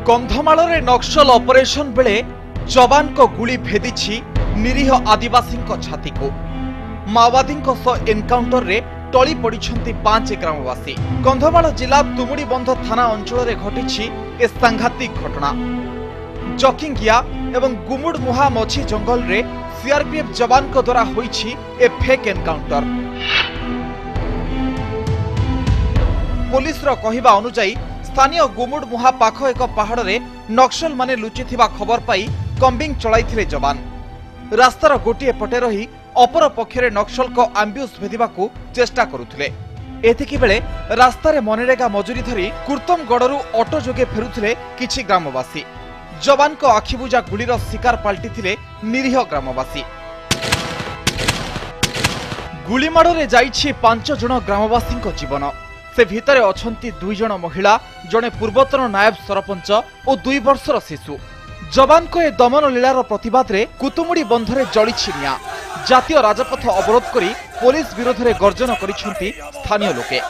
कंधमाଳରେ नक्सल operation बेले जवान को गुली भेदी निरीह आदिवासी छाती को माओवादी एनकाउंटर रे टली पड़ी 5 ग्रामवासी। कंधमाल जिला तुमुड़ीबंध थाना अंचल घटी ए सांघातिक घटना। जकिंगिया एवं गुमुड़मुहा मछी जंगल रे सीआरपीएफ जवान को द्वारा होईछि ए फेक एनकाउंटर। पुलिस रो कहिबा अनुसार स्थानीय गुमुड़मुहा पाख एक पहाड़ रे नक्सल माने लुचिथिबा खबर पाई कम्बिंग चलाइथिले जवान। रास्तार गोटे पटे रही अपर पक्षरे नक्सल को आम्ब्यूस भेदिबाकू चेष्टा करुथिले। एथिकी बेले रास्तारे मनरेगा मजूरी धरी कुर्तमगढ़रू ऑटो जोगे फेरुथिले किछि ग्रामवासी। जवान को आखिबुझा गुलीर शिकार पाल्टिथिले निरीह ग्रामवासी। गुलीमाड़े जाइछि 5 जण ग्रामवासी जीवन। से भितरे अछंती 2 जण महिला, जणे पूर्वतन नायब सरपंच और 2 वर्षर शिशु। जवान को ए दमन लीलार प्रतिवाद रे कुतुमुड़ी बंधरे जड़ी निया। जातीय राजपथ अवरोध करी पुलिस विरोध में गर्जन करिसेंती स्थानीय लोके।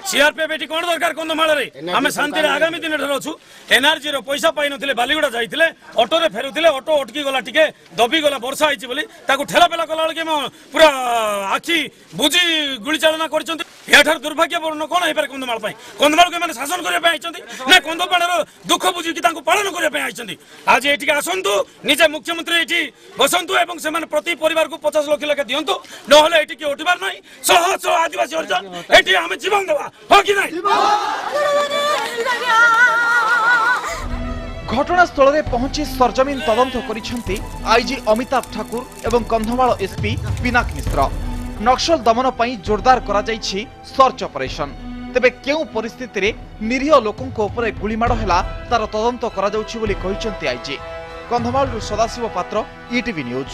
सीआरपीएफ एटी कोन दरकार कंधमाल रे आमे शांति रे आगामी दिन रे अछु। एनआरजी रो पैसा पाइ नथिले बालीगुड़ा जाइथिले ऑटो रे फेरुथिले ऑटो अटकी गला टिके दबी गला वर्षा आइछि बोली ताकू ठेला पेला गला के पूरा आखी बुझी गुली चालना करछंती। याठार दुर्भाग्यपूर्ण कोन हे पर कंधमाल पई कंधमाल के माने शासन करे पई आइछंती ना कंधमाल रो दुख बुझी कि ताकू पालन करे पई आइछंती। आज एठी के आसंतु निजे मुख्यमंत्री एठी बसंतु एवं से माने प्रति परिवार को 50 लाख लेके दियंतु नहले एठी के उठिबार नै। सह आदिवासी अर्जन एठी आमे जीवन देबा हो कि नै। घटनास्थल में पहुंची सरजमीन तदंत करिसेंती आईजी अमिताभ ठाकुर एवं कंधमाल एसपी पिनाक मिश्र। नक्सल दमन पई जोरदार करा जाइछि सर्च ऑपरेशन। तेबे केउ परिस्थिति रे निरीह लोकन को ऊपर गुलीमाड़ हैला तार तदंत करा जाउछि बोली कहिसेंती आईजी। कंधमाल सदाशिव पात्र, ईटीवी न्यूज।